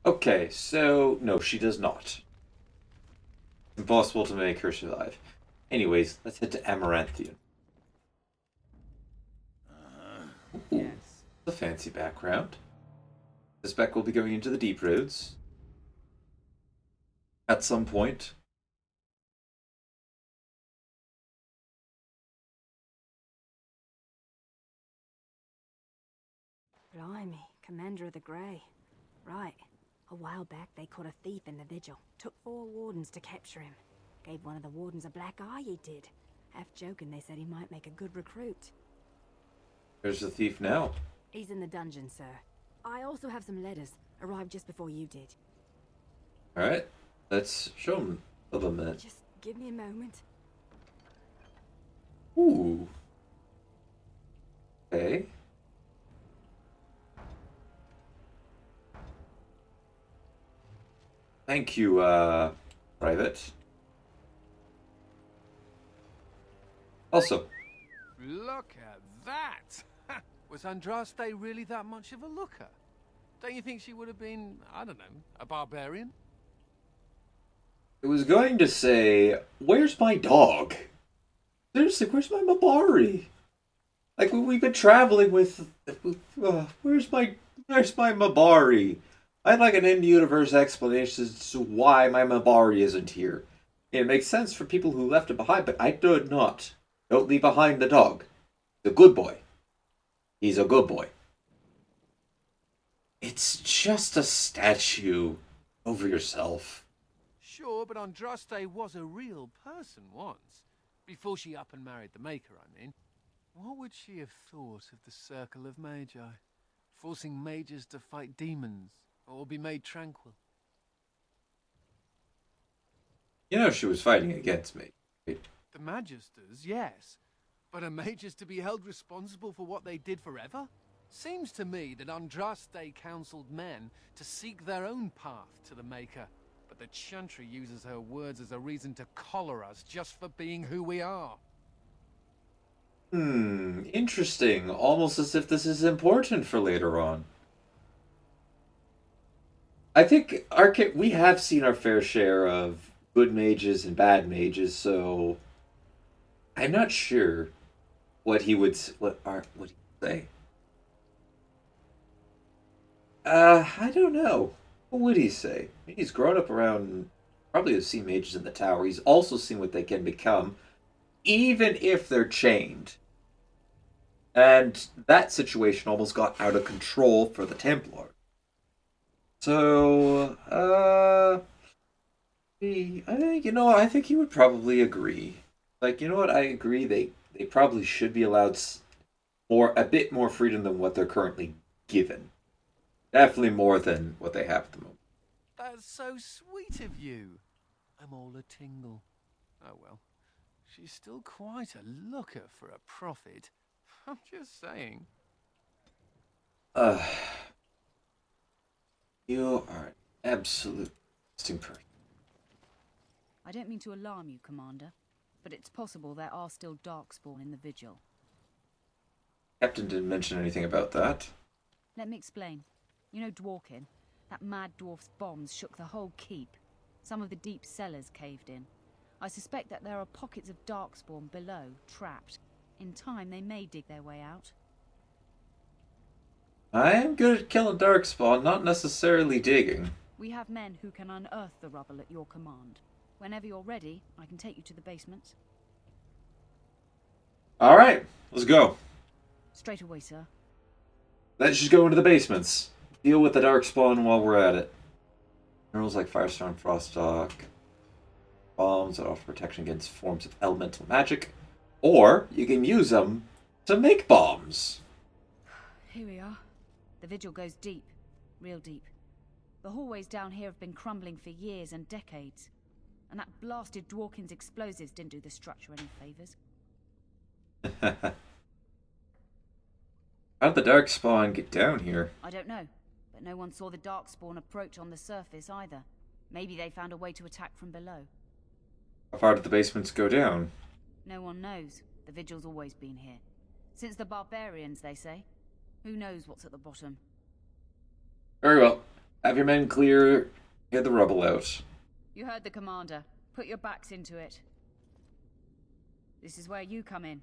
Okay, so no, she does not. Impossible to make her survive. Anyways, let's head to Amaranthine. Ooh, Yes. a fancy background. The spec will be going into the deep roads at some point. Blimey, Commander of the Grey. Right. A while back they caught a thief in the vigil. Took 4 wardens to capture him. Gave one of the wardens a black eye, he did. Half joking, they said he might make a good recruit. There's the thief now. He's in the dungeon, sir. I also have some letters. Arrived just before you did. Alright, let's show him a little minute. Just give me a moment. Ooh. Okay. Thank you, Private. Also, Look at that! Was Andraste really that much of a looker? Don't you think she would have been, I don't know, a barbarian? I was going to say, where's my dog? Seriously, where's my Mabari? Like we've been traveling with. Where's my Mabari? I'd like an in-universe explanation as to why my Mabari isn't here. It makes sense for people who left it behind, but I do not. Don't leave behind the dog. He's a good boy. He's a good boy. It's just a statue over yourself. Sure, but Andraste was a real person once. Before she up and married the Maker, I mean. What would she have thought of the Circle of Magi? Forcing mages to fight demons, or be made tranquil? You know she was fighting against me. The Magisters, yes. But are mages to be held responsible for what they did forever? Seems to me that Andraste counseled men to seek their own path to the Maker. But the Chantry uses her words as a reason to collar us just for being who we are. Interesting. Almost as if this is important for later on. I think we have seen our fair share of good mages and bad mages, so I'm not sure what he would what he would say. I don't know. What would he say? He's grown up around probably has seen mages in the tower. He's also seen what they can become, even if they're chained. And that situation almost got out of control for the Templar. So, I think I think he would probably agree. Like, you know what? I agree. They probably should be allowed more a bit more freedom than what they're currently given. Definitely more than what they have at the moment. That's so sweet of you. I'm all a tingle. Oh well. She's still quite a looker for a prophet. I'm just saying. Uh, you are an absolute disgusting person. I don't mean to alarm you, Commander, but it's possible there are still Darkspawn in the Vigil. Captain didn't mention anything about that. Let me explain. You know Dworkin? That mad dwarf's bombs shook the whole keep. Some of the deep cellars caved in. I suspect that there are pockets of Darkspawn below, trapped. In time, they may dig their way out. I am good at killing darkspawn, not necessarily digging. We have men who can unearth the rubble at your command. Whenever you're ready, I can take you to the basements. All right, let's go. Straight away, sir. Let's just go into the basements. Deal with the darkspawn while we're at it. Minerals like Firestone, Froststock, bombs that offer protection against forms of elemental magic, or you can use them to make bombs. Here we are. The vigil goes deep. Real deep. The hallways down here have been crumbling for years and decades. And that blasted Dworkin's explosives didn't do the structure any favors. How'd the darkspawn get down here? I don't know, but no one saw the Darkspawn approach on the surface either. Maybe they found a way to attack from below. How far did the basements go down? No one knows. The vigil's always been here. Since the barbarians, they say. Who knows what's at the bottom? Very well. Have your men clear the rubble out. You heard the commander. Put your backs into it. This is where you come in.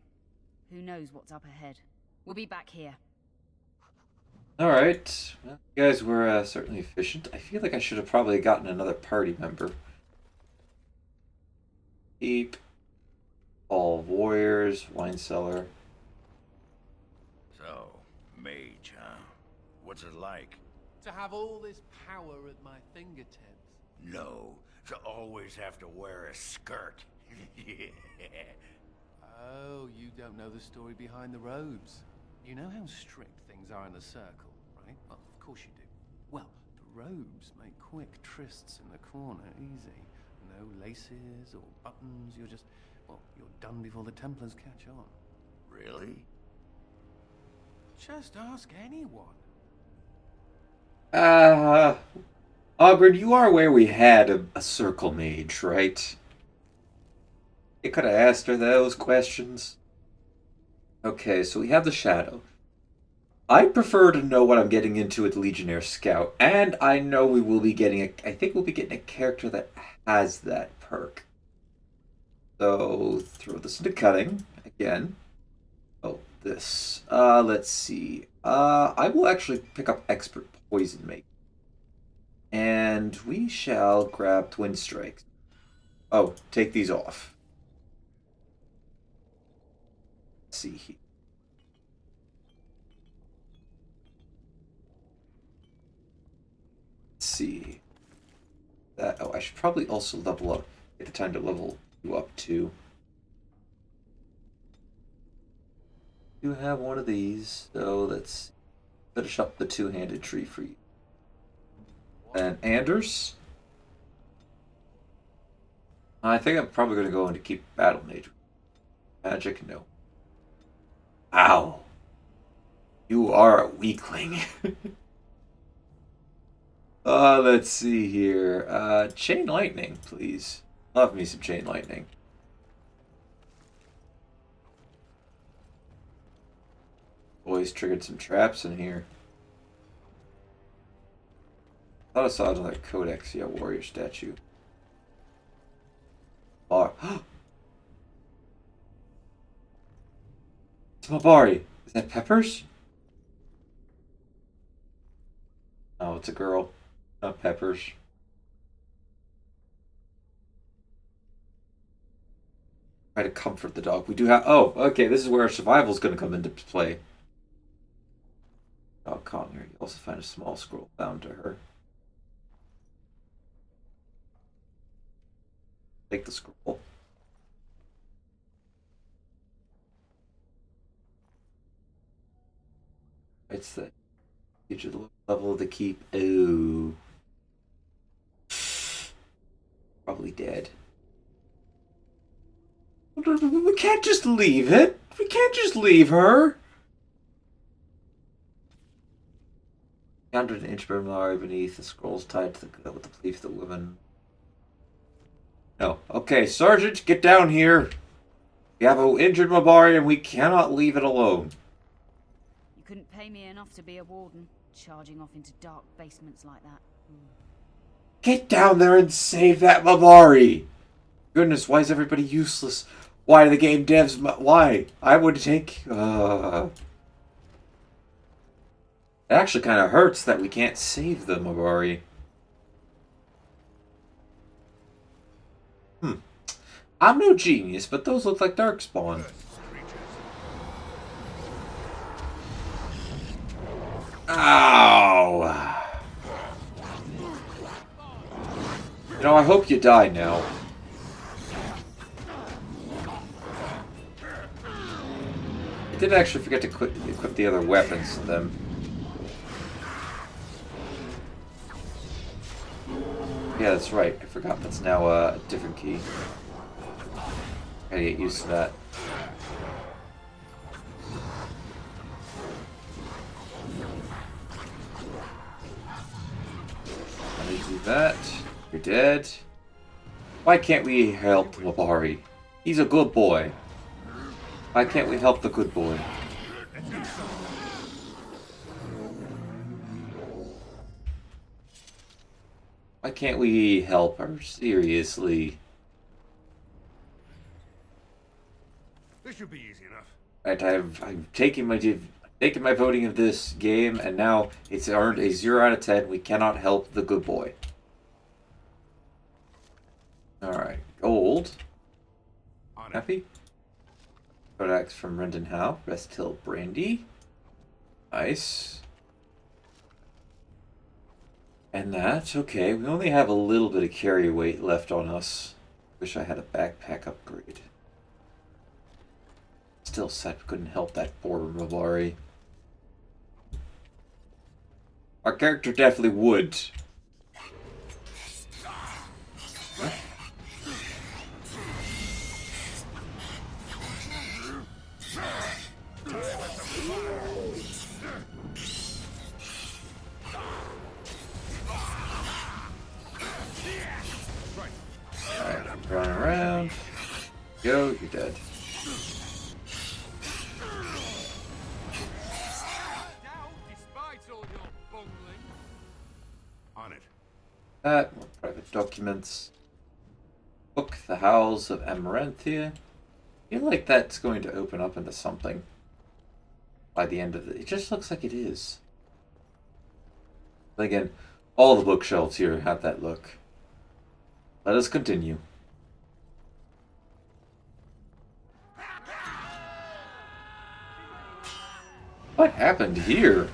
Who knows what's up ahead? We'll be back here. Alright. Well, you guys were certainly efficient. I feel like I should have probably gotten another party member. Keep. All warriors, wine cellar. So, mage, huh? What's it like? To have all this power at my fingertips. No, to always have to wear a skirt. Yeah. Oh, you don't know the story behind the robes. You know how strict things are in the circle, right? Well, of course you do. Well, the robes make quick trysts in the corner easy. No laces or buttons, you're just, well, you're done before the Templars catch on. Really? Just ask anyone. Ogren, you are aware we had a circle mage, right? You could have asked her those questions. Okay, so we have the Shadow. I prefer to know what I'm getting into with Legionnaire Scout, and I know we will be getting I think we'll be getting a character that has that perk. So, throw this into cutting, again. Oh, this. Let's see. I will actually pick up Expert Poison Maker. And we shall grab Twin Strikes. Oh, take these off. Let's see here. Let's see. That. Oh, I should probably also level up. Get the time to level you up too. You have one of these, so let's finish up the two-handed tree for you. And Anders. I think I'm probably going to go into keep Battle Mage. Magic, no. Ow. You are a weakling. Let's see here. Chain Lightning, please. Love me some Chain Lightning. Boys triggered some traps in here. I thought I saw another Codex. Yeah, warrior statue. Bar. It's Mabari. Is that Peppers? Oh, it's a girl. Not Peppers. Try to comfort the dog. We do have... Oh, okay. This is where our survival is going to come into play. Dog Conger. You also find a small scroll bound to her. Take the scroll. It's the digital level of the keep. Oh. Probably dead. We can't just leave it. We can't just leave her. 100-inch Brimlar beneath the scrolls tied to the with the belief that women. No. Okay, Sergeant, get down here. We have an injured Mabari and we cannot leave it alone. You couldn't pay me enough to be a warden, charging off into dark basements like that. Get down there and save that Mabari. Goodness, why is everybody useless? Why do the game devs... Why? I would take... It actually kind of hurts that we can't save the Mabari. I'm no genius, but those look like Darkspawn. Ow! You know, I hope you die now. I did actually forget to equip the other weapons to them. Yeah, that's right. I forgot that's now a different key. Gotta get used to that. Let me do that. You're dead. Why can't we help Mabari? He's a good boy. Why can't we help the good boy? Why can't we help her? Seriously. This should be easy enough. Right, I've taken my voting of this game, and now it's earned a 0 out of 10. We cannot help the good boy. Alright, gold. On it. Happy? Codex from Rendon Howe. Rest Hill Brandy. Nice. And that, okay, we only have a little bit of carry weight left on us. Wish I had a backpack upgrade. Still sad we couldn't help that poor Mabari. Our character definitely would. Alright, I'm running around. Go, you're dead. Despite all your bungling. On it. That, more private documents. Book the Howls of Amaranthine. I feel like that's going to open up into something by the end of it. It just looks like it is. But again, all the bookshelves here have that look. Let us continue. What happened here?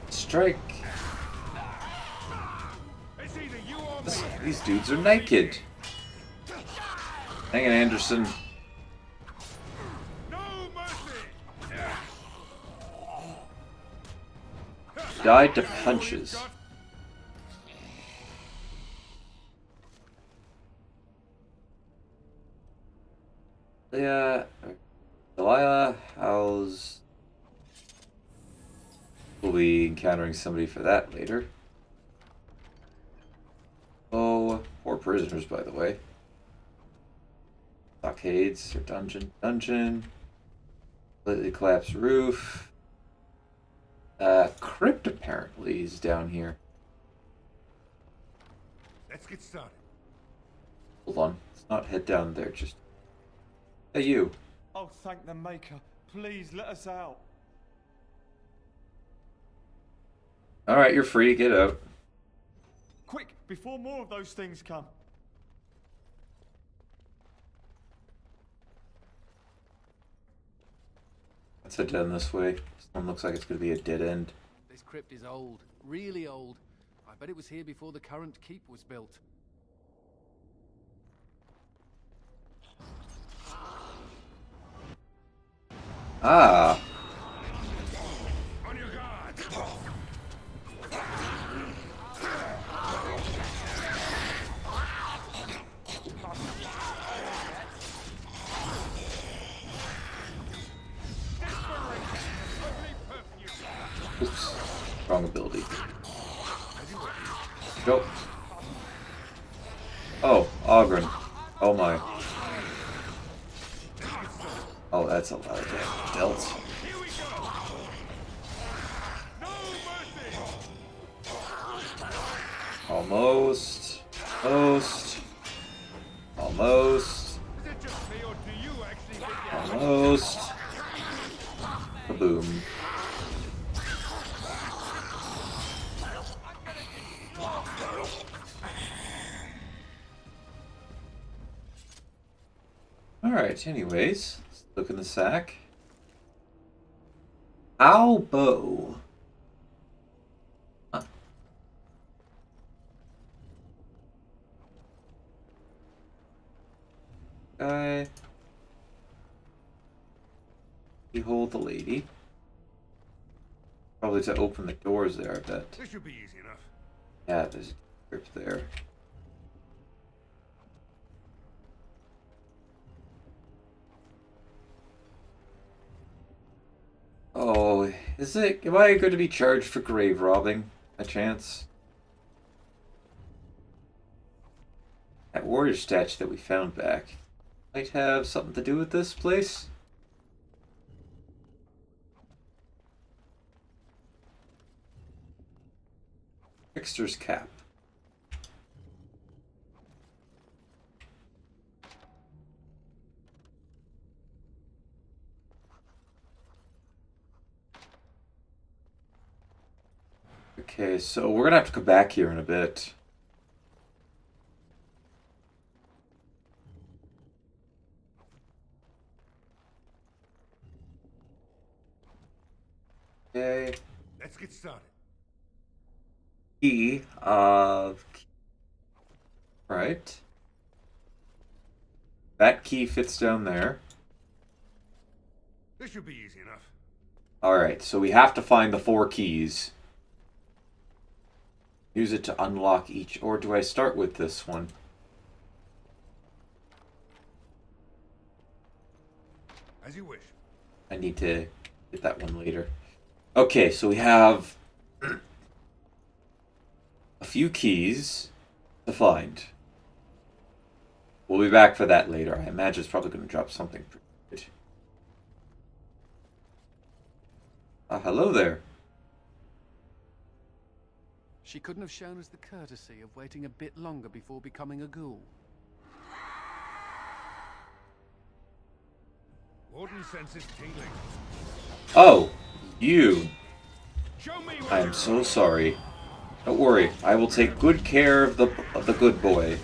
Strike. It's either you or me. These dudes are naked. Hang on, Anderson. No mercy. Died to punches. Yeah. Delilah, how's... We'll be encountering somebody for that later. Oh, poor prisoners, by the way. Stockades or dungeon. Completely collapsed roof. Crypt apparently is down here. Let's get started. Hold on, let's not head down there. Just hey, you. Oh, thank the Maker. Please let us out. All right, you're free to get out. Quick, before more of those things come. Let's head down this way. This one looks like it's going to be a dead end. This crypt is old, really old. I bet it was here before the current keep was built. Ah. On your guard. Oops. Wrong ability. Go. Oh, Ogren. Oh my. Oh, that's a lot of damage dealt. Here we go. No mercy. Almost. Almost. Almost. Is it just me or do you actually get the Almost. Kaboom. Alright, anyways, let's look in the sack. Owl bow. Huh. Guy. Behold the lady. Probably to open the doors there, I bet. This should be easy enough. Yeah, there's a crypt there. Oh, is it? Am I going to be charged for grave robbing? A chance? That warrior statue that we found back might have something to do with this place. Trickster's cap. Okay, so we're gonna have to come back here in a bit. Okay. Let's get started. Key of... Right. That key fits down there. This should be easy enough. Alright, so we have to find the 4 keys. Use it to unlock each, or do I start with this one? As you wish. I need to get that one later. Okay, so we have a few keys to find. We'll be back for that later. I imagine it's probably going to drop something pretty good. Hello there. She couldn't have shown us the courtesy of waiting a bit longer before becoming a ghoul. Warden senses tingling. Oh, you. Show me I am so sorry. Don't worry, I will take good care of the good boy.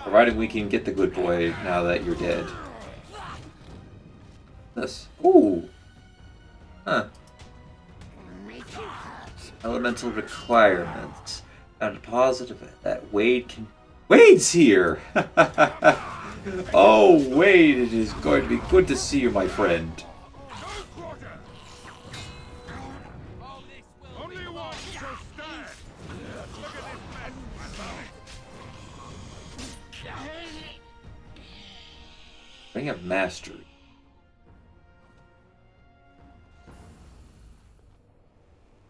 Provided we can get the good boy now that you're dead. This. Ooh. Huh. Elemental requirements. Found a positive that Wade can... Wade's here! Oh, Wade, it is going to be good to see you, my friend. Only one shall stand. Look at this mess, my son. Ring of Mastery.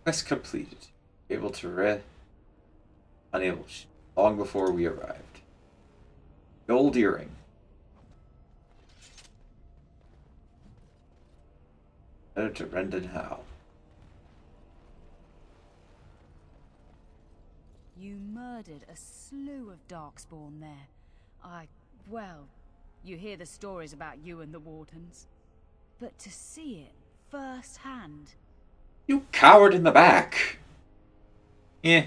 Quest completed. Able to unable. Long before we arrived. Gold earring. Letter to Rendon Howe. You murdered a slew of Darkspawn there. Well, you hear the stories about you and the Wardens. But to see it firsthand... You coward in the back! Yeah.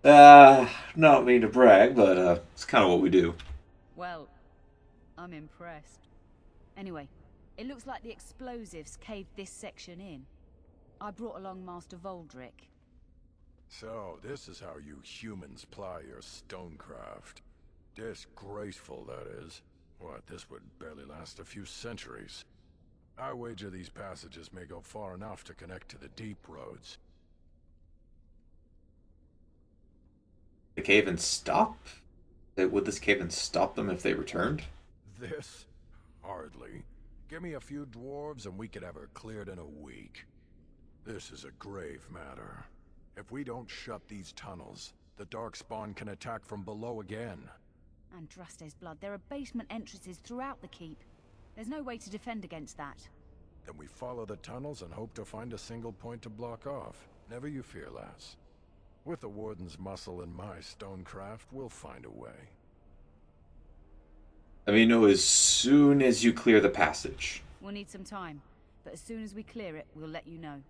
Not mean to brag, but, it's kind of what we do. Well, I'm impressed. Anyway, it looks like the explosives caved this section in. I brought along Master Voldrick. So, this is how you humans ply your stonecraft. Disgraceful, that is. What, this would barely last a few centuries. I wager these passages may go far enough to connect to the deep roads. The cave-in stop? Would this cave-in stop them if they returned? This? Hardly. Give me a few dwarves and we could have her cleared in a week. This is a grave matter. If we don't shut these tunnels, the Darkspawn can attack from below again. Andraste's blood, there are basement entrances throughout the keep. There's no way to defend against that. Then we follow the tunnels and hope to find a single point to block off. Never you fear, lass. With the Warden's muscle and my stonecraft, we'll find a way. Let me know as soon as you clear the passage. We'll need some time, but as soon as we clear it, we'll let you know.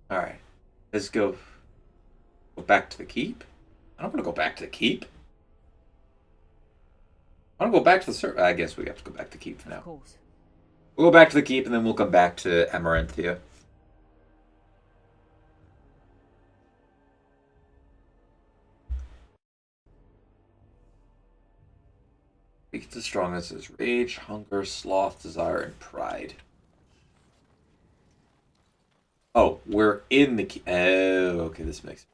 Alright. Let's go back to the keep? I don't want to go back to the keep. I want to go back to the server. I guess we have to go back to the keep for now. Of course. We'll go back to the keep and then we'll come back to Amaranthine. Weakness as strong as is rage, hunger, sloth, desire, and pride. Oh, we're in the keep. Oh, okay, this makes sense.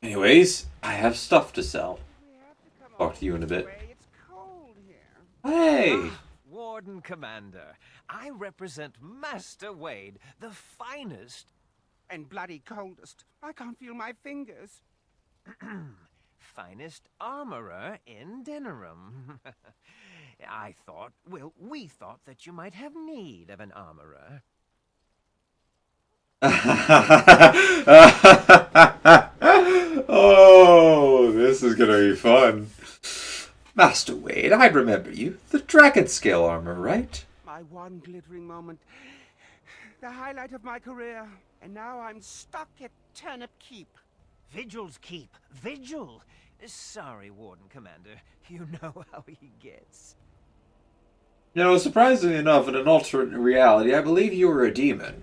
Anyways, I have stuff to sell. Talk to you in a bit. Hey! Warden Commander. I represent Master Wade, the finest... And bloody coldest. I can't feel my fingers. finest armorer in Denerim. I thought, well, we thought that you might have need of an armorer. Oh, this is gonna be fun. Master Wade, I remember you. The dragon scale armor, right? My one glittering moment. The highlight of my career. And now I'm stuck at Turnip Keep. Vigil's Keep. Vigil! Sorry, Warden Commander. You know how he gets. You know, surprisingly enough, in an alternate reality, I believe you were a demon.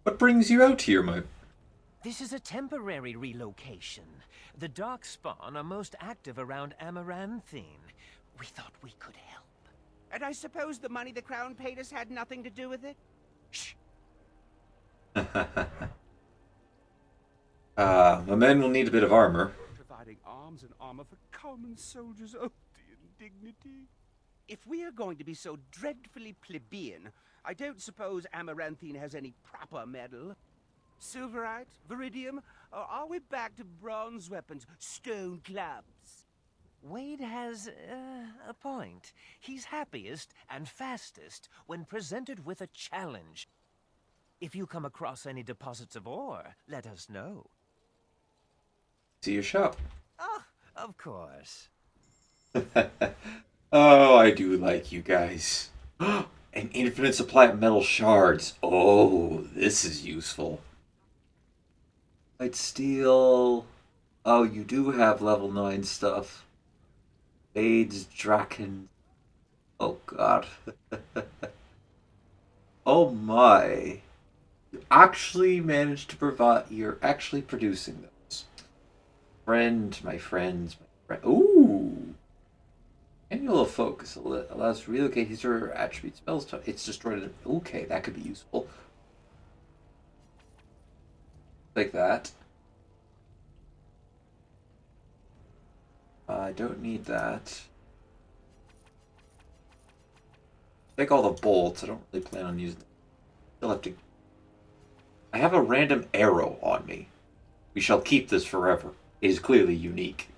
What brings you out here, my... This is a temporary relocation. The Darkspawn are most active around Amaranthine. We thought we could help. And I suppose the money the Crown paid us had nothing to do with it? Shh. My men will need a bit of armor. Providing arms and armor for common soldiers. Oh, the indignity. If we are going to be so dreadfully plebeian, I don't suppose Amaranthine has any proper metal. Silverite? Viridium? Or are we back to bronze weapons, stone clubs? Wade has a point. He's happiest and fastest when presented with a challenge. If you come across any deposits of ore, let us know. See your shop. Oh, of course. Oh, I do like you guys. An infinite supply of metal shards. Oh, this is useful. Light steel. Oh, you do have level 9 stuff. Blades, Draken. Oh, God. Oh, my. You actually managed to provide... You're actually producing those. My friends. Ooh! Annual focus allows to relocate his or her attribute spells. It's destroyed. Okay, that could be useful. Like that. I don't need that. Take all the bolts. I don't really plan on using them. Still have to... I have a random arrow on me. We shall keep this forever. It is clearly unique.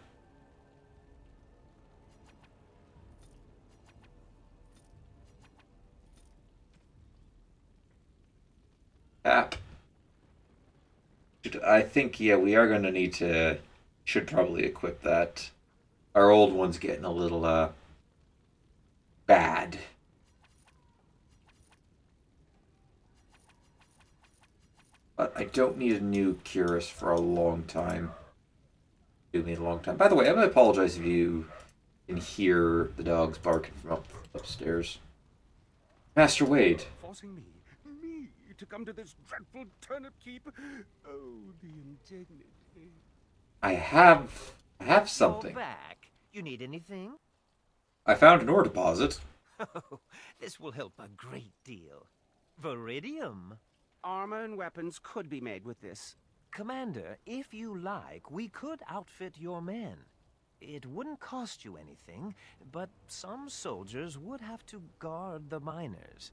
App. I think, yeah, we are going to need to... Should probably equip that. Our old one's getting a little, bad. But I don't need a new Cuirass for a long time. Do need a long time. By the way, I'm going to apologize if you can hear the dogs barking from upstairs. Master Wade. Forcing me to come to this dreadful Turnip Keep. Oh, the indignity. I have something. You're back. You need anything? I found an ore deposit. Oh, this will help a great deal. Viridium. Armor and weapons could be made with this. Commander, if you like, we could outfit your men. It wouldn't cost you anything, but some soldiers would have to guard the miners.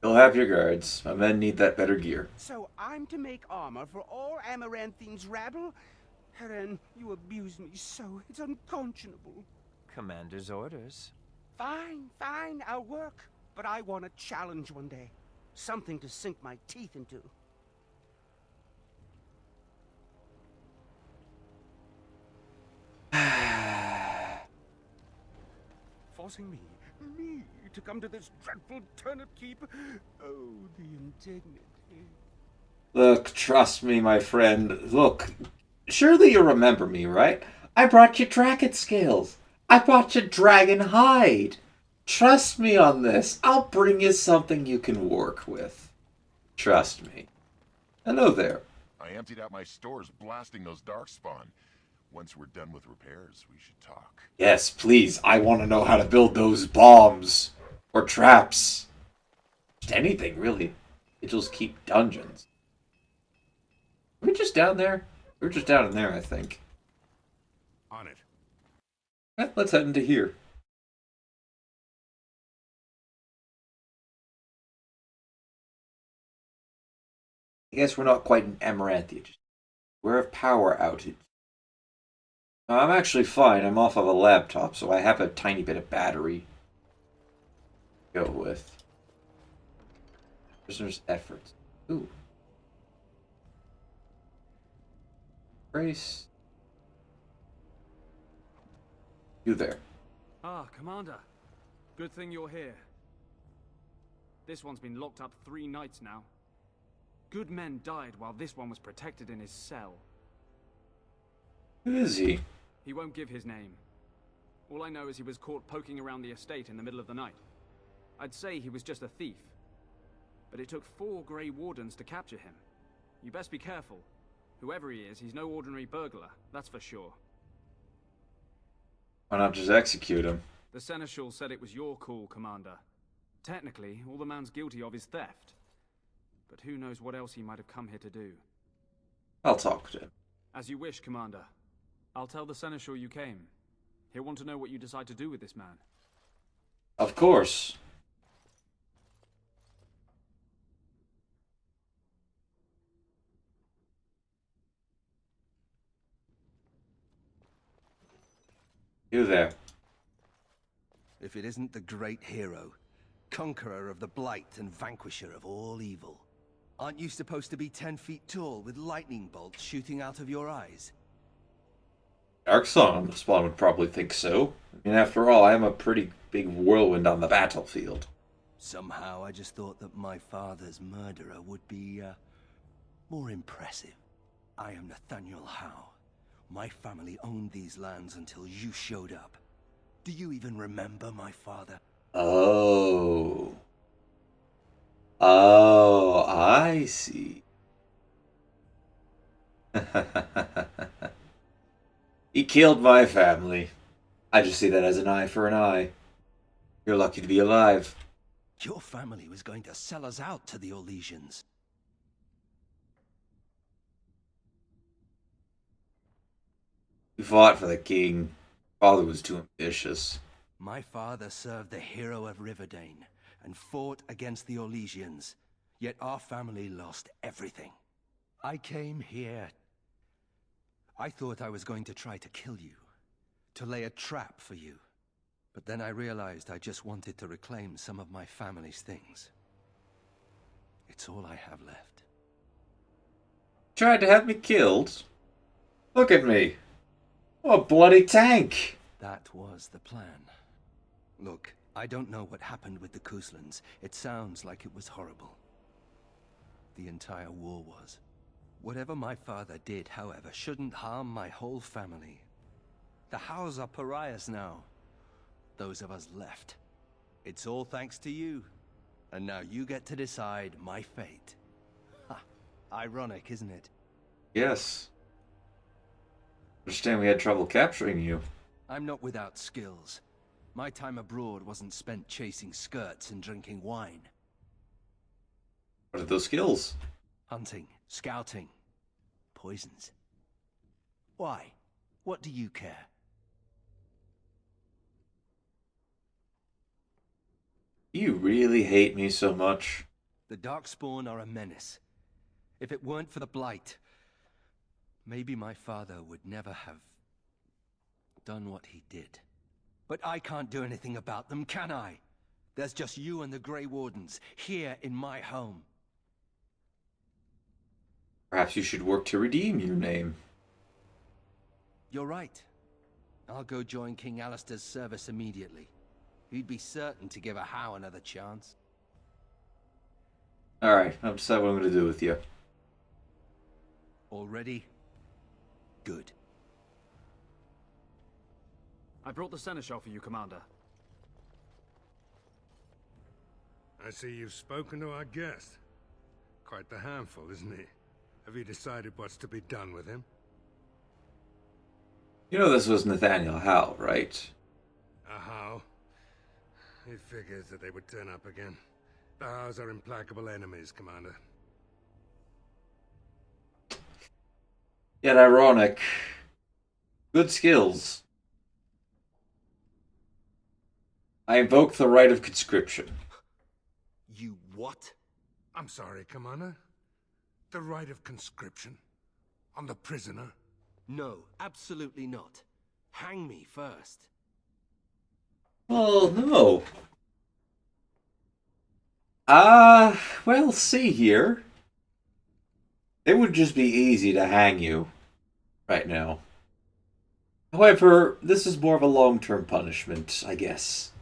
You'll have your guards. My men need that better gear. So I'm to make armor for all Amaranthine's rabble? Helen, you abuse me so. It's unconscionable. Commander's orders. Fine, I'll work. But I want a challenge one day. Something to sink my teeth into. Forcing me to come to this dreadful Turnip Keep. Oh, the indignity. Look, trust me, my friend. Look, surely you remember me, right? I brought you dragon scales. I brought you dragon hide. Trust me on this. I'll bring you something you can work with. Trust me. Hello there. I emptied out my stores blasting those darkspawn. Once we're done with repairs, we should talk. Yes, please. I want to know how to build those bombs. Or traps. Just anything, really. Vigils keep dungeons. Are we just down there? We're just down in there, I think. Let's head into here. I guess we're not quite in Amaranthine. We're of power outage. I'm actually fine. I'm off of a laptop, so I have a tiny bit of battery to go with. Prisoner's efforts. Ooh. Grace. You there. Ah, Commander. Good thing you're here. This one's been locked up 3 nights now. Good men died while this one was protected in his cell. Who is he? He won't give his name. All I know is he was caught poking around the estate in the middle of the night. I'd say he was just a thief. But it took 4 Grey Wardens to capture him. You best be careful. Whoever he is, he's no ordinary burglar, that's for sure. Why not just execute him? The Seneschal said it was your call, Commander. Technically, all the man's guilty of is theft. But who knows what else he might have come here to do. I'll talk to him. As you wish, Commander. I'll tell the Seneschal you came. He'll want to know what you decide to do with this man. Of course. You there. If it isn't the great hero, conqueror of the Blight and vanquisher of all evil. Aren't you supposed to be 10 feet tall with lightning bolts shooting out of your eyes? Darkspawn would probably think so. I mean, after all, I am a pretty big whirlwind on the battlefield. Somehow I just thought that my father's murderer would be, more impressive. I am Nathaniel Howe. My family owned these lands until you showed up. Do you even remember my father? Oh. Oh, I see. He killed my family. I just see that as an eye for an eye. You're lucky to be alive. Your family was going to sell us out to the Orlesians. We fought for the king. Father was too ambitious. My father served the hero of Riverdane and fought against the Orlesians, yet our family lost everything. I came here. I thought I was going to try to kill you, to lay a trap for you. But then I realized I just wanted to reclaim some of my family's things. It's all I have left. Tried to have me killed? Look at me. Oh, a bloody tank. That was the plan. Look, I don't know what happened with the Kuslans. It sounds like it was horrible. The entire war was. Whatever my father did, however, shouldn't harm my whole family. The Howes are pariahs now. Those of us left. It's all thanks to you. And now you get to decide my fate. Ha! Ironic, isn't it? Yes. Understand we had trouble capturing you. I'm not without skills. My time abroad wasn't spent chasing skirts and drinking wine. What are those skills? Hunting, scouting, poisons. Why? What do you care? You really hate me so much. The Darkspawn are a menace. If it weren't for the Blight, maybe my father would never have done what he did. But I can't do anything about them, can I? There's just you and the Grey Wardens, here in my home. Perhaps you should work to redeem your name. You're right. I'll go join King Alistair's service immediately. He'd be certain to give a Howe another chance. Alright, I'll decide what I'm going to do with you. Already? Good. I brought the Seneschal for you, Commander. I see you've spoken to our guest. Quite the handful, isn't he? Have you decided what's to be done with him? You know this was Nathaniel Howe, right? How? It figures that they would turn up again. The Howes are implacable enemies, Commander. Yet ironic. Good skills. I invoke the right of conscription. You what? I'm sorry, Commander. The right of conscription? On the prisoner? No, absolutely not. Hang me first. Well, no. Well, see here. It would just be easy to hang you right now. However, this is more of a long-term punishment, I guess.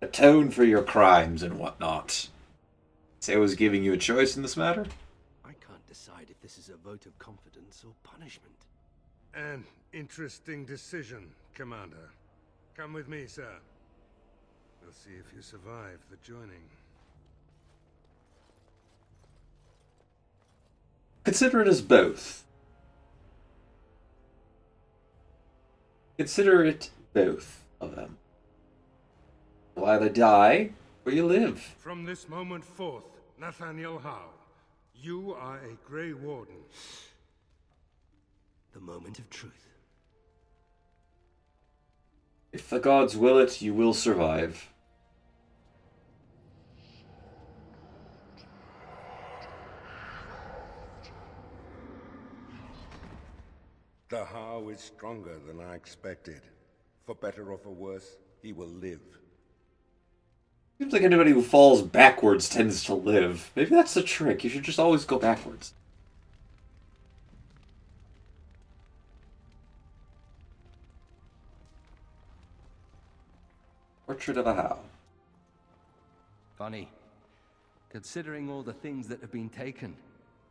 Atone for your crimes and whatnot. Say I was giving you a choice in this matter? I can't decide if this is a vote of confidence or punishment. An interesting decision, Commander. Come with me, sir. We'll see if you survive the joining. Consider it as both. Consider it both of them. You'll either die, or you live. From this moment forth, Nathaniel Howe, you are a Grey Warden. The moment of truth. If the gods will it, you will survive. The Howe is stronger than I expected. For better or for worse, he will live. Seems like anybody who falls backwards tends to live. Maybe that's the trick. You should just always go backwards. Portrait of a Howe. Funny. Considering all the things that have been taken,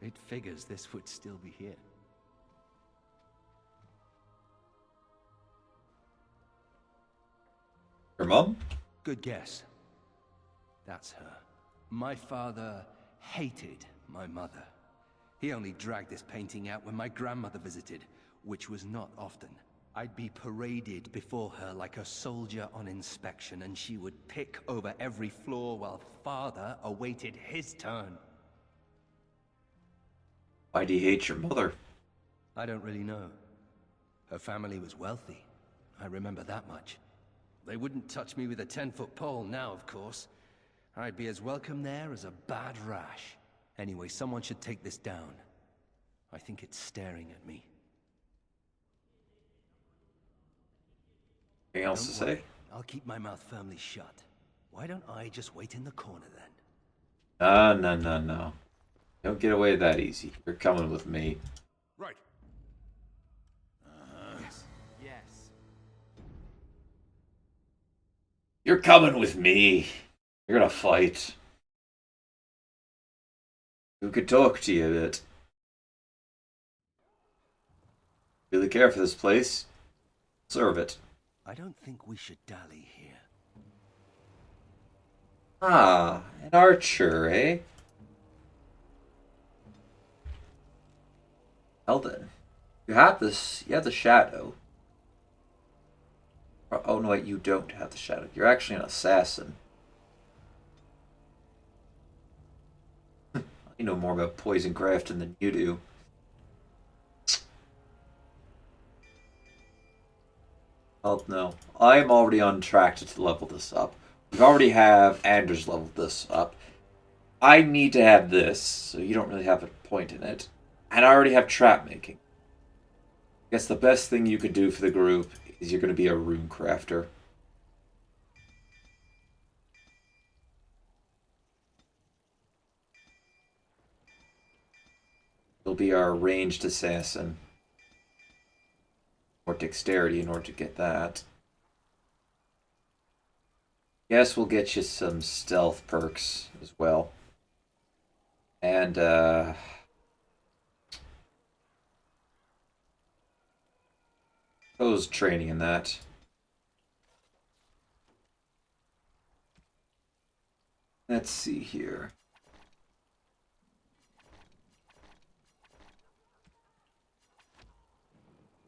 it figures this would still be here. Your mom? Good guess. That's her. My father hated my mother. He only dragged this painting out when my grandmother visited, which was not often. I'd be paraded before her like a soldier on inspection, and she would pick over every floor while father awaited his turn. Why do you hate your mother? I don't really know. Her family was wealthy. I remember that much. They wouldn't touch me with a 10-foot pole now, of course. I'd be as welcome there as a bad rash. Anyway, someone should take this down. I think it's staring at me. Anything else to say? I'll keep my mouth firmly shut. Why don't I just wait in the corner then? No. Don't get away that easy. You're coming with me. Right. Yes. You're coming with me. You're gonna fight. Who could talk to you a bit? Really care for this place. Serve it. I don't think we should dally here. Ah, an archer, eh? Well then. You have this. You have the shadow. Oh no, wait, you don't have the shadow. You're actually an assassin. I know more about poison crafting than you do. Oh no, I'm already on track to level this up. We already have Anders leveled this up. I need to have this, so you don't really have a point in it. And I already have trap making. I guess the best thing you could do for the group is you're going to be a rune crafter. You'll be our ranged assassin. Or dexterity in order to get that. Yes, we'll get you some stealth perks as well. And, suppose training in that. Let's see here.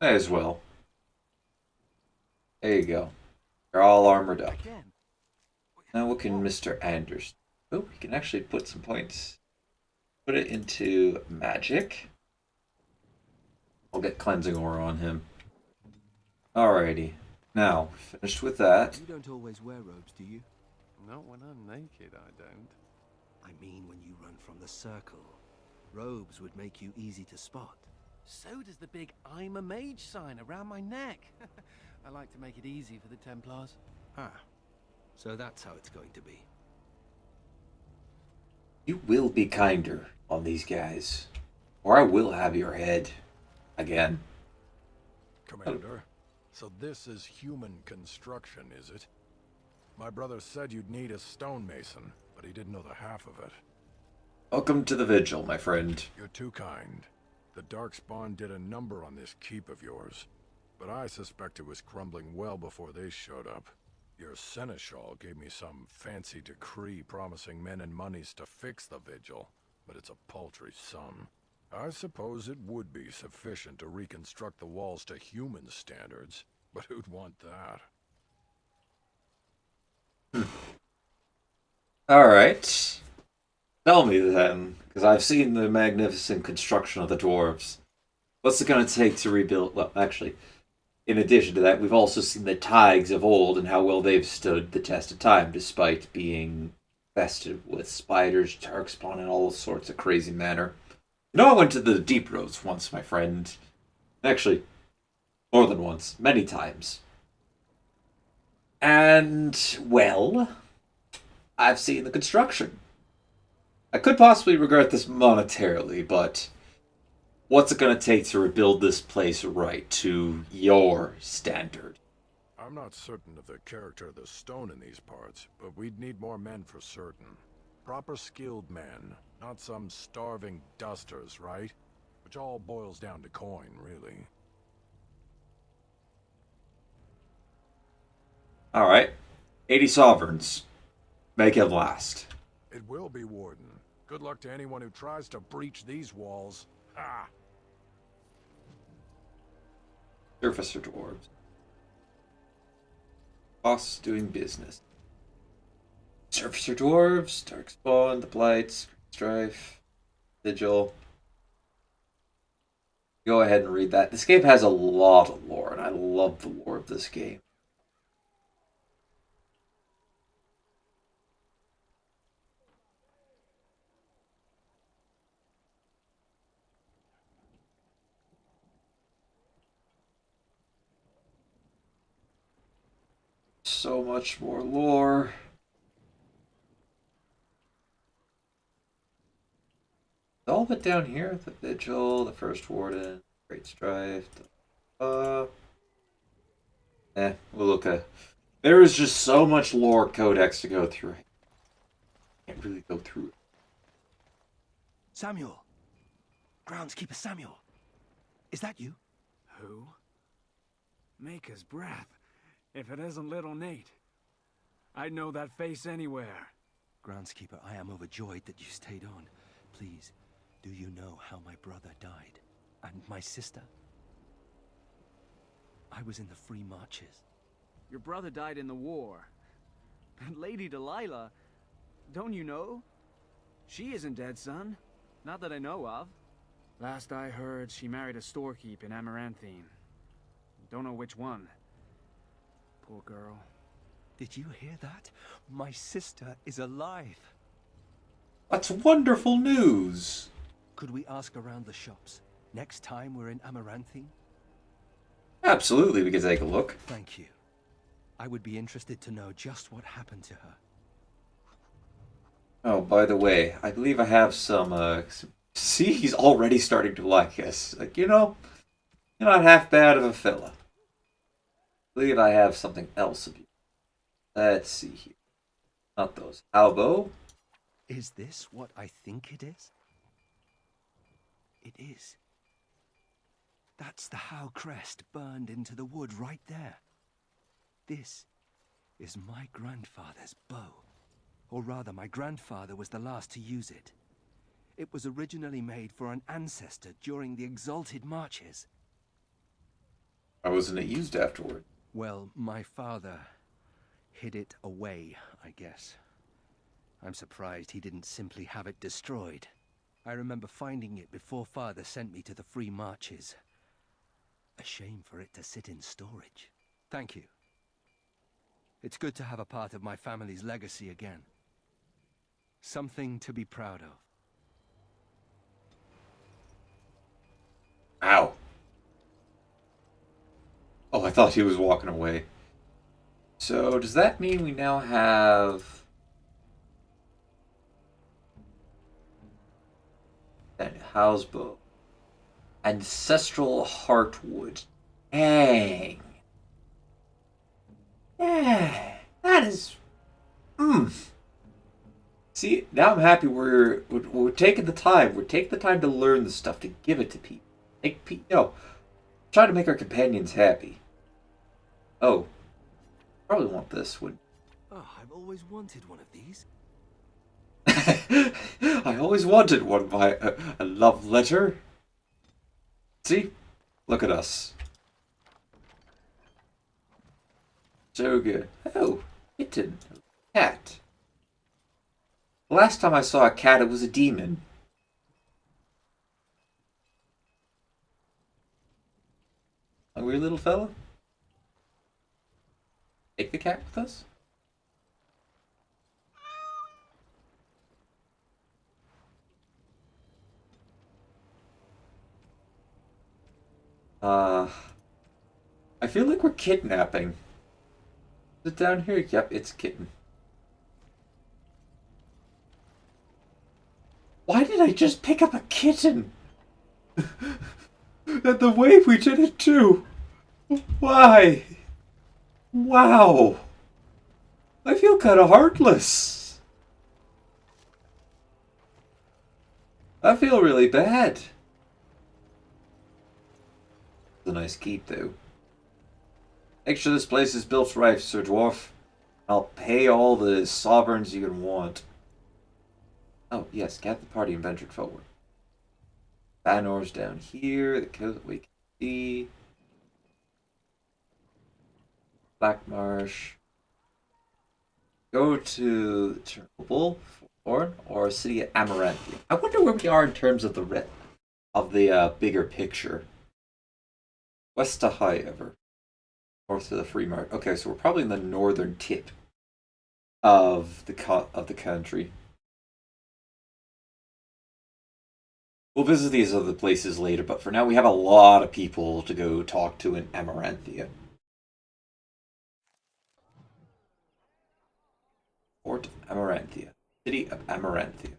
May as well. There you go. You're all armored up. Now what can Mr. Anders... Oh, he can actually put some points. Put it into magic. I'll get cleansing aura on him. Alrighty. Now, finished with that. You don't always wear robes, do you? Not when I'm naked, I don't. I mean when you run from the circle. Robes would make you easy to spot. So does the big I'm a mage sign around my neck. I like to make it easy for the Templars. Ah, so that's how it's going to be. You will be kinder on these guys, or I will have your head again. Commander, so this is human construction, is it? My brother said you'd need a stonemason, but he didn't know the half of it. Welcome to the vigil, my friend. You're too kind. The Darkspawn did a number on this keep of yours, but I suspect it was crumbling well before they showed up. Your seneschal gave me some fancy decree promising men and monies to fix the vigil, but it's a paltry sum. I suppose it would be sufficient to reconstruct the walls to human standards, but who'd want that? Alright. Tell me then, because I've seen the magnificent construction of the dwarves. What's it going to take to rebuild? Well, actually, in addition to that, we've also seen the Tigers of old and how well they've stood the test of time, despite being infested with spiders, darkspawn, and all sorts of crazy manner. You know, I went to the Deep Roads once, my friend. Actually, more than once, many times. And, well, I've seen the construction. I could possibly regard this monetarily, but what's it going to take to rebuild this place right to your standard? I'm not certain of the character of the stone in these parts, but we'd need more men for certain. Proper skilled men, not some starving dusters, right? Which all boils down to coin, really. Alright. 80 sovereigns. Make it last. It will be, Warden. Good luck to anyone who tries to breach these walls. Ha! Surfacer dwarves. Boss doing business. Surfacer dwarves, Darkspawn, the Blights, Strife, Vigil. Go ahead and read that. This game has a lot of lore, and I love the lore of this game. So much more lore. All of it down here. The Vigil, the First Warden, Great Strife. We'll look at. There is just so much lore codex to go through. I can't really go through it. Samuel! Groundskeeper Samuel! Is that you? Who? Maker's breath. If it isn't little Nate. I'd know that face anywhere. Groundskeeper, I am overjoyed that you stayed on. Please, do you know how my brother died? And my sister? I was in the Free Marches. Your brother died in the war. And Lady Delilah, don't you know? She isn't dead, son. Not that I know of. Last I heard, she married a storekeep in Amaranthine. Don't know which one. Poor girl. Did you hear that? My sister is alive. That's wonderful news. Could we ask around the shops next time we're in Amaranthine? Absolutely, we can take a look. Thank you. I would be interested to know just what happened to her. Oh, by the way, I believe I have some, see, he's already starting to like us. Like, you know, you're not half bad of a fella. I believe I have something else of you. Let's see here. Not those. Albo. Is this what I think it is? It is. That's the Howe crest burned into the wood right there. This is my grandfather's bow. Or rather, my grandfather was the last to use it. It was originally made for an ancestor during the Exalted Marches. Why wasn't it used afterward? Well, my father hid it away, I guess. I'm surprised he didn't simply have it destroyed. I remember finding it before Father sent me to the Free Marches. A shame for it to sit in storage. Thank you. It's good to have a part of my family's legacy again. Something to be proud of. Ow. Oh, I thought he was walking away. So, does that mean we now have... that houseboat? Ancestral Heartwood. Dang. Yeah, that is... See, now I'm happy we're taking the time. We're taking the time to learn the stuff, to give it to people. Try to make our companions happy. Oh, probably want this one. Oh, I've always wanted one of these. I always wanted one by a love letter. See? Look at us. So good. Oh, kitten. Cat. The last time I saw a cat, it was a demon. Hungry little fella? Take the cat with us? I feel like we're kidnapping. Is it down here? Yep, it's a kitten. Why did I just pick up a kitten? And the way we did it too. Why? Wow. I feel kind of heartless. I feel really bad. It's a nice keep, though. Make sure this place is built right, Sir Dwarf. I'll pay all the sovereigns you can want. Oh, yes, gather the party and ventured forward. Banor's down here, the coast we can see. Black Marsh. Go to Chernobyl or City of Amaranthine. I wonder where we are in terms of the bigger picture. West to High Ever. North of the Free Market. Okay, so we're probably in the northern tip of the country. We'll visit these other places later, but for now we have a lot of people to go talk to in Amaranthine. Port of Amaranthine. City of Amaranthine.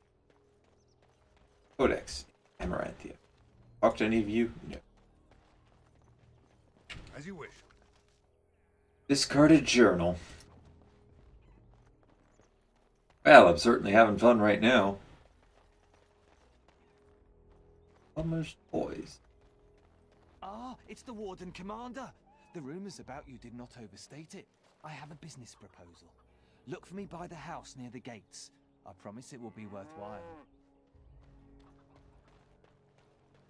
Codex. Amaranthine. Talk to any of you? No. As you wish. Discarded journal. Well, I'm certainly having fun right now. Plumber's Boys. Ah, it's the Warden Commander. The rumors about you did not overstate it. I have a business proposal. Look for me by the house near the gates. I promise it will be worthwhile.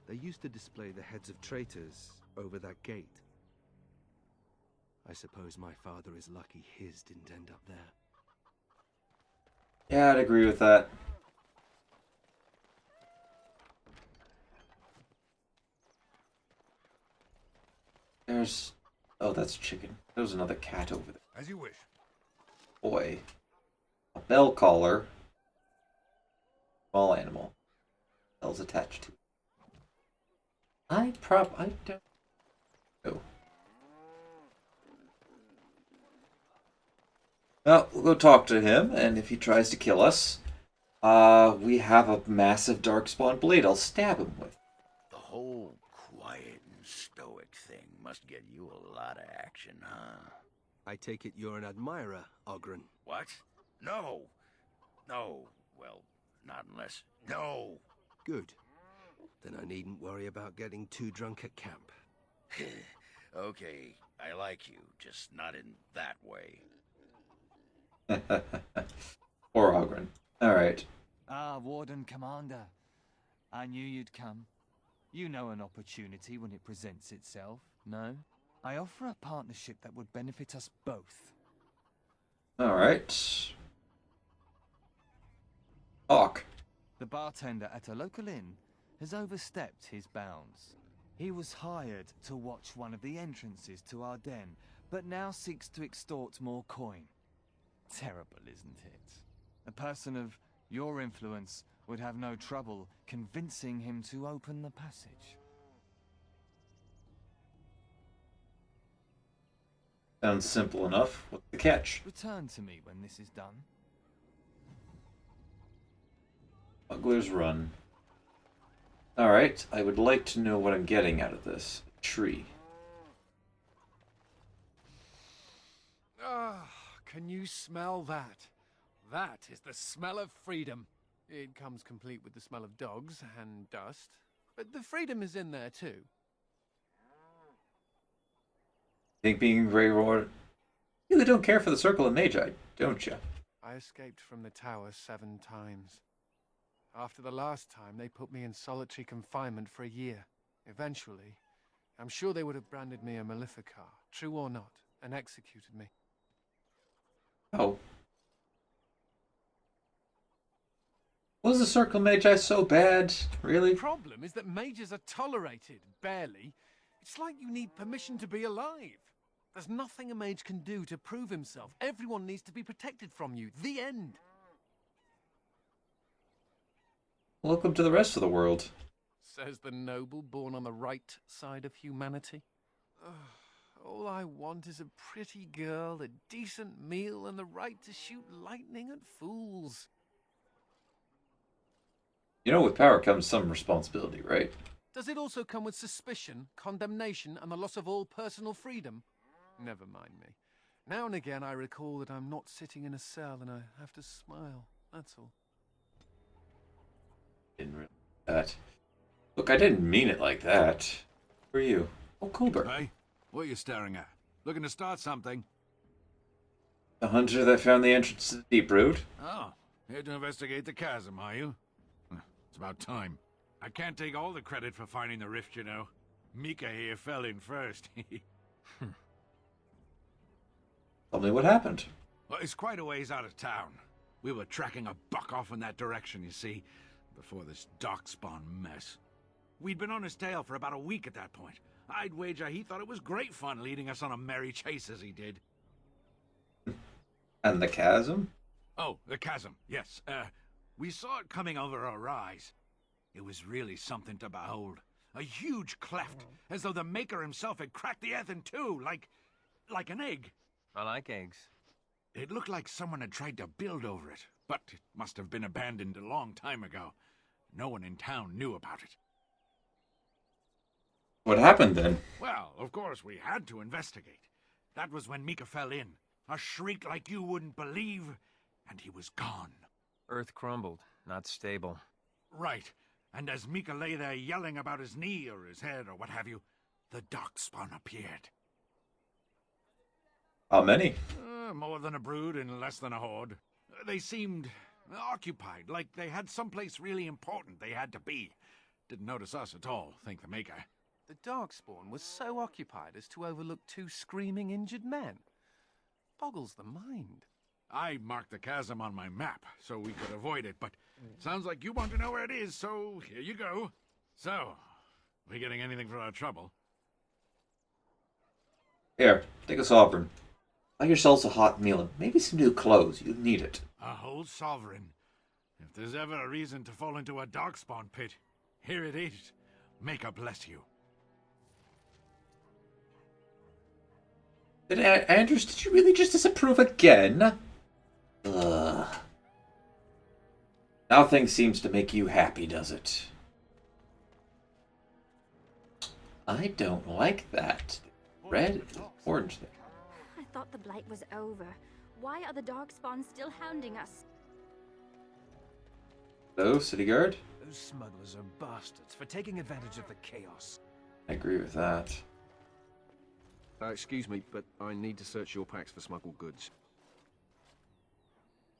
They used to display the heads of traitors over that gate. I suppose my father is lucky his didn't end up there. Yeah, I'd agree with that. There's... Oh, that's chicken. There's another cat over there. As you wish. Boy. A bell collar. Small animal. Bell's attached to it. I don't know. Well, we'll go talk to him, and if he tries to kill us, we have a massive darkspawn blade I'll stab him with. The whole quiet and stoic thing must get you a lot of action, huh? I take it you're an admirer, Ogren. What? No. No. Well, not unless... No! Good. Then I needn't worry about getting too drunk at camp. Okay, I like you, just not in that way. Poor Ogren. Alright. Ah, Warden Commander. I knew you'd come. You know an opportunity when it presents itself, no? I offer a partnership that would benefit us both. Alright. Talk. The bartender at a local inn has overstepped his bounds. He was hired to watch one of the entrances to our den, but now seeks to extort more coin. Terrible, isn't it? A person of your influence would have no trouble convincing him to open the passage. Sounds simple enough. What's the catch? Return to me when this is done. Smuggler's Run. Alright, I would like to know what I'm getting out of this. Tree. Ah, can you smell that? That is the smell of freedom. It comes complete with the smell of dogs and dust, but the freedom is in there too. Think being Grey Roar... You don't care for the Circle of Magi, don't you? I escaped from the tower 7 times. After the last time, they put me in solitary confinement for a year. Eventually, I'm sure they would have branded me a Maleficar, true or not, and executed me. Oh. Was the Circle of Magi so bad? Really? The problem is that mages are tolerated, barely. It's like you need permission to be alive. There's nothing a mage can do to prove himself. Everyone needs to be protected from you. The end. Welcome to the rest of the world. Says the noble born on the right side of humanity. All I want is a pretty girl, a decent meal, and the right to shoot lightning at fools. You know, with power comes some responsibility, right? Does it also come with suspicion, condemnation, and the loss of all personal freedom? Never mind me. Now and again I recall that I'm not sitting in a cell and I have to smile, that's all. Didn't really that. Look, I didn't mean it like that. Who are you? Oh, Colbert. Hey, what are you staring at? Looking to start something? The hunter that found the entrance to the Deep Root? Oh, here to investigate the chasm, are you? It's about time. I can't take all the credit for finding the rift, you know. Mika here fell in first. Tell me what happened. Well, it's quite a ways out of town. We were tracking a buck off in that direction, you see, before this darkspawn mess. We'd been on his tail for about a week at that point. I'd wager he thought it was great fun leading us on a merry chase as he did. And the chasm? Oh, the chasm, yes. We saw it coming over our rise. It was really something to behold. A huge cleft, as though the Maker himself had cracked the earth in two, like an egg. I like eggs. It looked like someone had tried to build over it, but it must have been abandoned a long time ago. No one in town knew about it. What happened then? Well, of course, we had to investigate. That was when Mika fell in. A shriek like you wouldn't believe, and he was gone. Earth crumbled, not stable. Right. And as Mika lay there yelling about his knee or his head or what have you, the darkspawn appeared. How many? More than a brood and less than a horde. They seemed occupied, like they had someplace really important they had to be. Didn't notice us at all, thank the Maker. The Darkspawn was so occupied as to overlook 2 screaming injured men. Boggles the mind. I marked the chasm on my map so we could avoid it, but sounds like you want to know where it is, so here you go. So, we getting anything for our trouble? Here, take a sovereign. Buy yourselves a hot meal and maybe some new clothes. You need it. A whole sovereign. If there's ever a reason to fall into a darkspawn pit, here it is. Maker bless you. Andrews, did you really just disapprove again? Ugh. Nothing seems to make you happy, does it? I don't like that. Red, orange thing. I thought the blight was over. Why are the Darkspawn still hounding us? Hello, city guard? Those smugglers are bastards for taking advantage of the chaos. I agree with that. Excuse me, but I need to search your packs for smuggled goods.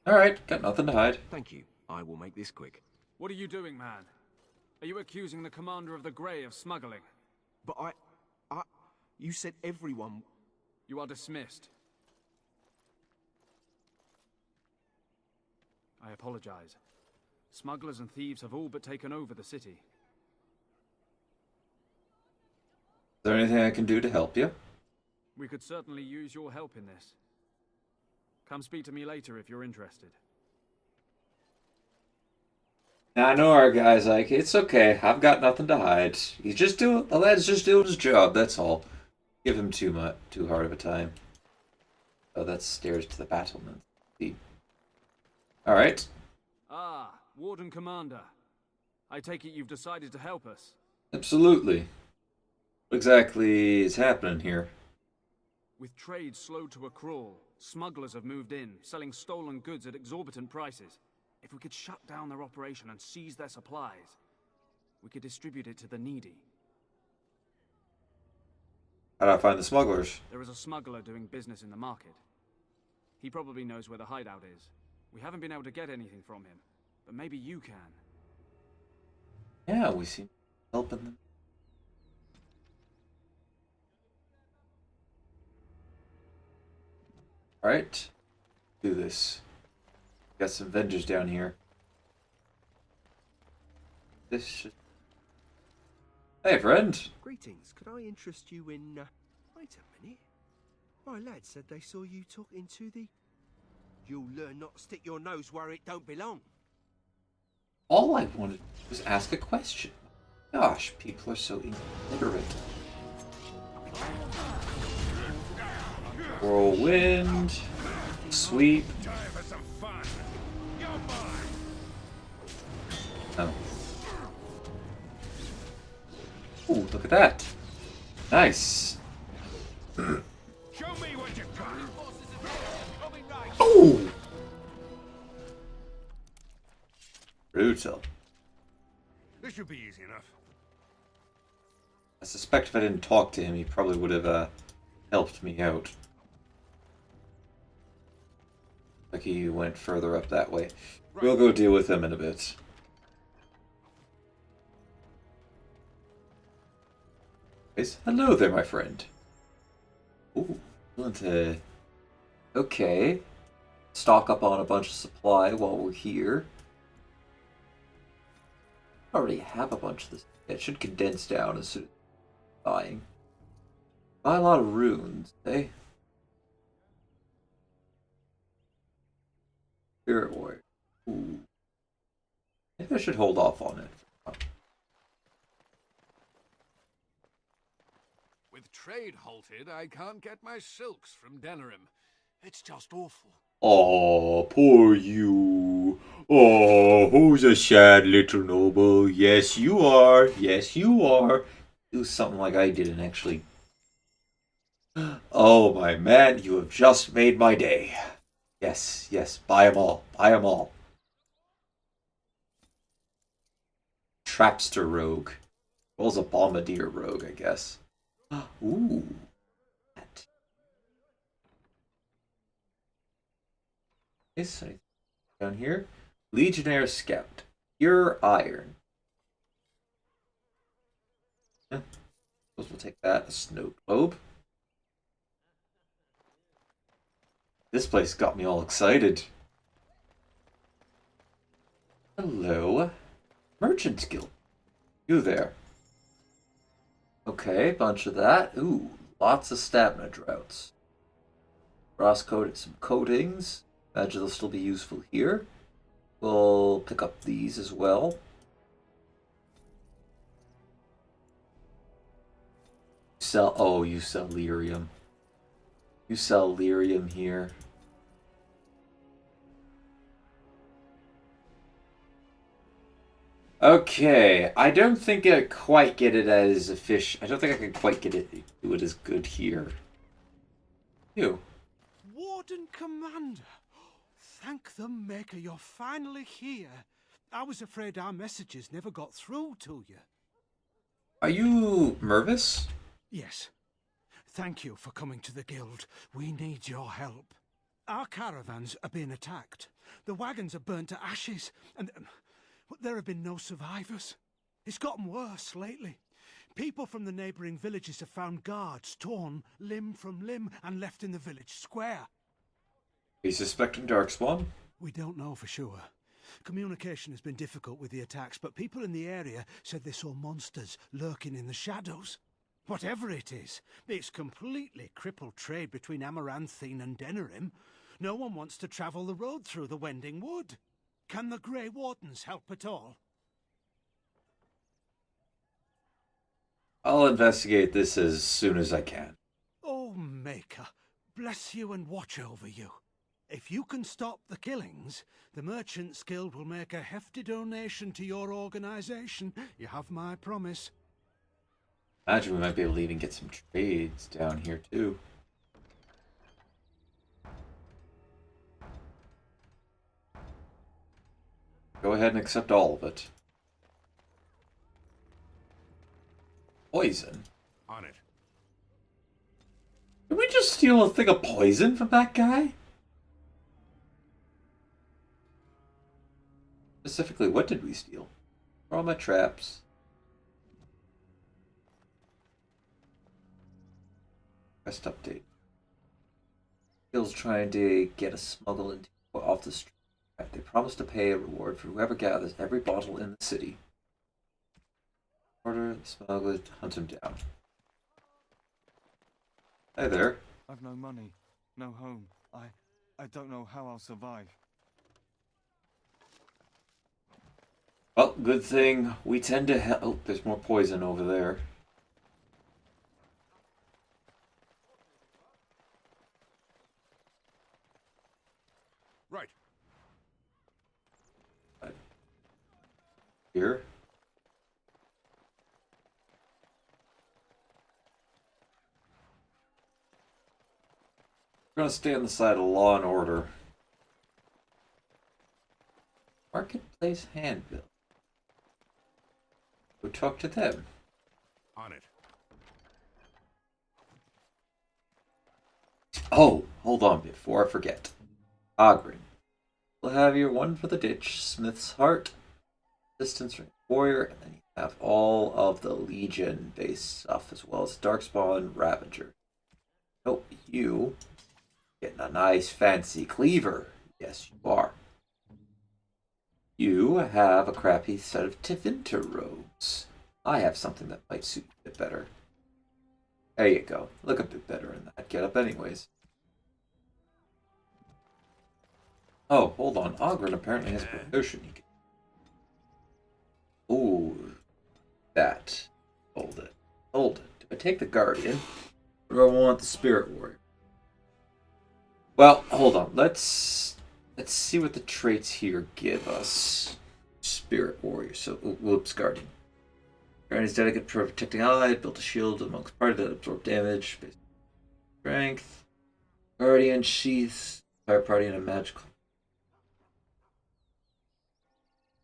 Alright, got nothing to hide. Thank you. I will make this quick. What are you doing, man? Are you accusing the commander of the Grey of smuggling? But you said everyone... You are dismissed. I apologize. Smugglers and thieves have all but taken over the city. Is there anything I can do to help you? We could certainly use your help in this. Come speak to me later if you're interested. Now, I know our guy's like, it's okay, I've got nothing to hide. The lad's just doing his job, that's all. Give him too hard of a time. Oh, that's stairs to the battlement. See. Alright. Ah, Warden Commander. I take it you've decided to help us. Absolutely. What exactly is happening here? With trade slowed to a crawl, smugglers have moved in, selling stolen goods at exorbitant prices. If we could shut down their operation and seize their supplies, we could distribute it to the needy. How do I find the smugglers? There is a smuggler doing business in the market. He probably knows where the hideout is. We haven't been able to get anything from him, but maybe you can. Yeah, we seem helping them. Alright. Do this. Got some vendors down here. This should... Hey, friend. Greetings. Could I interest you in... Wait a minute. My lad said they saw you talking to the... You'll learn not to stick your nose where it don't belong. All I wanted was ask a question. Gosh, people are so illiterate. Whirlwind. Sweep. Oh. Ooh, look at that. Nice. Show me what you've got. Ooh! Brutal. This should be easy enough. I suspect if I didn't talk to him, he probably would have helped me out. Like he went further up that way. We'll go deal with him in a bit. Hello there, my friend. Ooh, willing to... Okay. Stock up on a bunch of supply while we're here. I already have a bunch of this. It should condense down as soon as buying. Buy a lot of runes, eh? Spirit Warrior. Ooh. Maybe I should hold off on it. With trade halted, I can't get my silks from Denerim. It's just awful. Oh, poor you. Oh, who's a sad little noble? Yes, you are. Yes, you are. Do something like I did and actually... Oh, my man, you have just made my day. Yes, yes, buy 'em all. Buy 'em all. Trapster rogue. Well, it's a bombardier rogue, I guess. Ooh. This down here. Legionnaire Scout. Pure iron. Yeah. Suppose we'll take that. A snow globe. This place got me all excited. Hello. Merchant's Guild. You there. Okay, bunch of that. Ooh, lots of stamina droughts. Cross coated some coatings. Imagine they'll still be useful here. We'll pick up these as well. You sell lyrium. You sell lyrium here. Okay, I don't think I quite get it as a fish. I don't think I can quite do it as good here. You. Warden Commander, thank the Maker you're finally here. I was afraid our messages never got through to you. Are you Mervis? Yes. Thank you for coming to the Guild. We need your help. Our caravans are being attacked. The wagons are burnt to ashes, and there have been no survivors. It's gotten worse lately. People from the neighbouring villages have found guards torn limb from limb and left in the village square. Are you suspecting Darkspawn? We don't know for sure. Communication has been difficult with the attacks, but people in the area said they saw monsters lurking in the shadows. Whatever it is, it's completely crippled trade between Amaranthine and Denerim. No one wants to travel the road through the Wending Wood. Can the Grey Wardens help at all? I'll investigate this as soon as I can. Oh, Maker, bless you and watch over you. If you can stop the killings, the Merchants Guild will make a hefty donation to your organization. You have my promise. Imagine we might be able to even get some trades down here too. Go ahead and accept all of it. Poison. On it. Did we just steal a thing of poison from that guy? Specifically, what did we steal? All my traps. Quest update. Guild's trying to get a smuggle into off the street. They promise to pay a reward for whoever gathers every bottle in the city. Order the smuggler to hunt him down. Hey there. I've no money, no home. I don't know how I'll survive. Well, good thing we tend to oh, there's more poison over there. Right. Here. We're gonna stay on the side of law and order. Marketplace handbill. Go talk to them. On it. Oh, hold on before I forget. Ogren. We'll have your one for the ditch, Smith's Heart, Distance Range Warrior, and then you have all of the Legion based stuff as well as Darkspawn Ravager. Nope, you getting a nice fancy cleaver. Yes, you are. You have a crappy set of Tevinter robes. I have something that might suit you a bit better. There you go. Look a bit better in that getup anyways. Oh, hold on. Ogren apparently has a promotion you can... Ooh. That. Hold it. Hold it. Do I take the Guardian? Or do I want the Spirit Warrior? Well, hold on. Let's see what the traits here give us. Spirit Warrior. So, whoops, Guardian. Guardian is dedicated to protecting allies, built a shield amongst party that absorb damage. Based strength. Guardian sheaths. Entire party in a magical.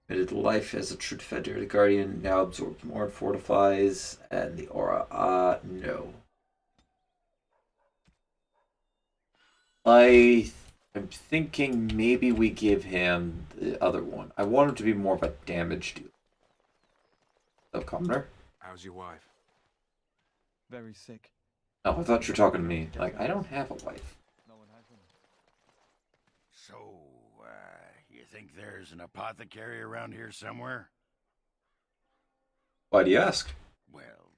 Committed life as a true defender. The Guardian now absorbs more and fortifies. And the aura. No. I'm thinking maybe we give him the other one. I want him to be more of a damage dealer. So, Commoner? How's your wife? Very sick. Oh, I thought you were talking to me. Like, I don't have a wife. No one has any. So, you think there's an apothecary around here somewhere? Why do you ask? Well,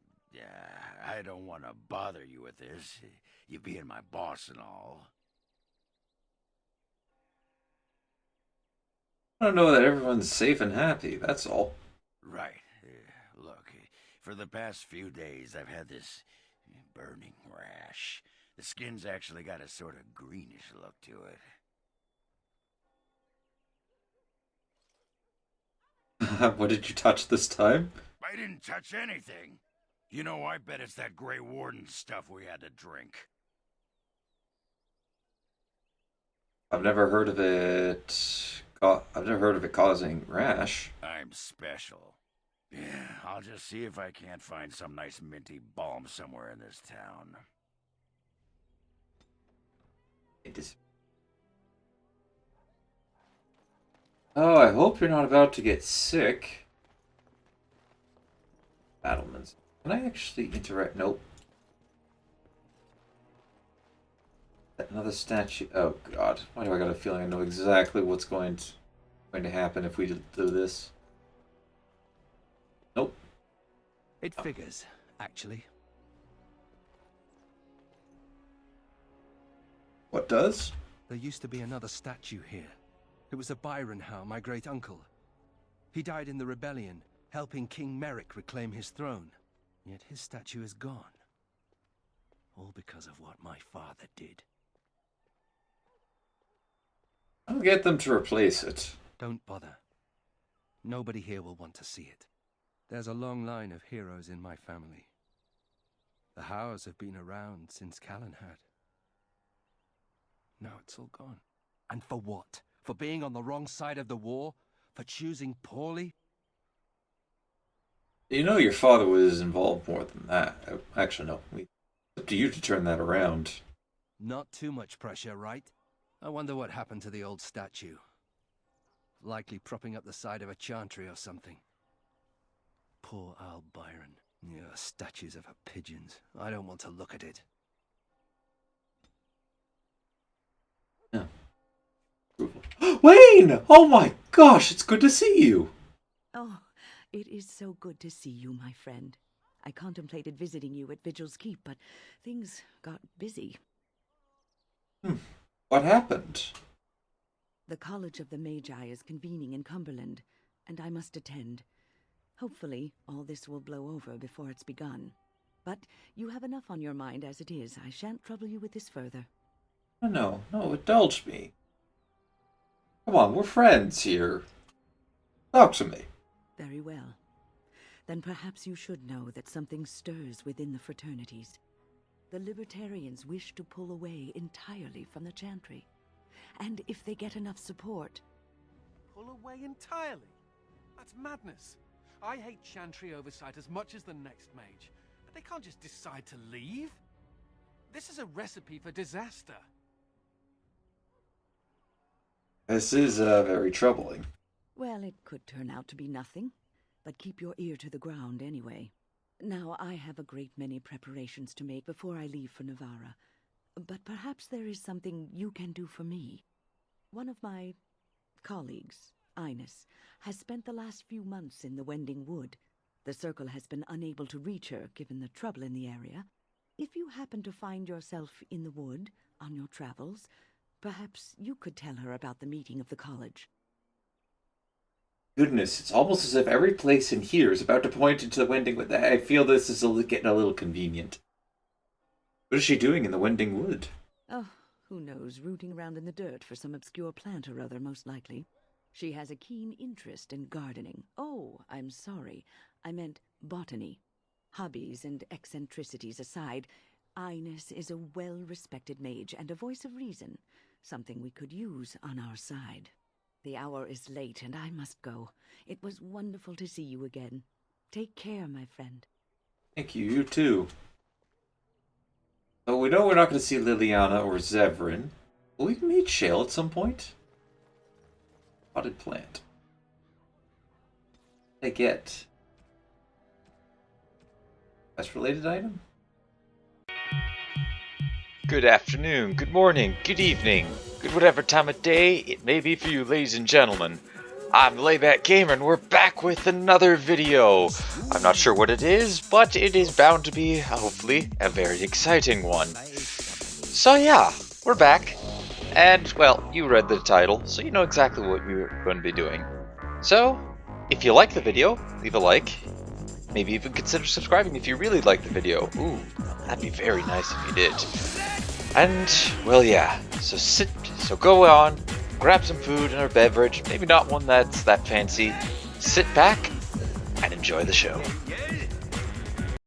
I don't want to bother you with this, you being my boss and all. I don't know that everyone's safe and happy, that's all. Right. Look, for the past few days I've had this burning rash. The skin's actually got a sort of greenish look to it. What did you touch this time? I didn't touch anything. You know, I bet it's that Grey Warden stuff we had to drink. I've never heard of it. I've never heard of it causing rash. I'm special. Yeah, I'll just see if I can't find some nice minty balm somewhere in this town. Oh, I hope you're not about to get sick. Battlements. Can I actually interact? Nope. Another statue. Oh god. Why do I got a feeling I know exactly what's going to happen if we do this? Nope. It figures, actually. What does? There used to be another statue here. It was a Byron Howe, my great-uncle. He died in the rebellion, helping King Merrick reclaim his throne. Yet his statue is gone. All because of what my father did. I'll get them to replace it. Don't bother. Nobody here will want to see it. There's a long line of heroes in my family. The Howes have been around since Callan had. Now it's all gone. And for what? For being on the wrong side of the war? For choosing poorly? You know your father was involved more than that. Actually, no. It's up to you to turn that around. Not too much pressure, right? I wonder what happened to the old statue. Likely propping up the side of a chantry or something. Poor Al Byron. Yeah, statues of her pigeons. I don't want to look at it. Yeah. Wayne! Oh my gosh, it's good to see you! Oh, it is so good to see you, my friend. I contemplated visiting you at Vigil's Keep, but things got busy. What happened? The College of the Magi is convening in Cumberland, and I must attend. Hopefully, all this will blow over before it's begun. But you have enough on your mind as it is. I shan't trouble you with this further. No, indulge me. Come on, we're friends here. Talk to me. Very well. Then perhaps you should know that something stirs within the fraternities. The Libertarians wish to pull away entirely from the Chantry. And if they get enough support... Pull away entirely? That's madness. I hate Chantry oversight as much as the next mage, but they can't just decide to leave. This is a recipe for disaster. This is very troubling. Well, it could turn out to be nothing, but keep your ear to the ground anyway. Now, I have a great many preparations to make before I leave for Navarra, but perhaps there is something you can do for me. One of my colleagues, Ines, has spent the last few months in the Wending Wood. The Circle has been unable to reach her, given the trouble in the area. If you happen to find yourself in the wood on your travels, perhaps you could tell her about the meeting of the college. Goodness, it's almost as if every place in here is about to point into the Wending Wood. I feel this is getting a little convenient. What is she doing in the Wending Wood? Oh, who knows, rooting around in the dirt for some obscure plant or other, most likely. She has a keen interest in gardening. Oh, I'm sorry. I meant botany. Hobbies and eccentricities aside, Ines is a well-respected mage and a voice of reason, something we could use on our side. The hour is late and I must go. It was wonderful to see you again. Take care, my friend. Thank you, you too. So we know we're not going to see Liliana or Zevran. Will we meet Shale at some point? Potted plant. I get. Best related item? Good afternoon, good morning, good evening, good whatever time of day it may be for you, ladies and gentlemen. I'm Layback Gamer and we're back with another video. I'm not sure what it is, but it is bound to be, hopefully, a very exciting one. So yeah, we're back. And, well, you read the title, so you know exactly what we're going to be doing. So, if you like the video, leave a like. Maybe even consider subscribing if you really like the video. Ooh, that'd be very nice if you did. And, well, yeah, so go on, grab some food and a beverage, maybe not one that's that fancy, sit back and enjoy the show.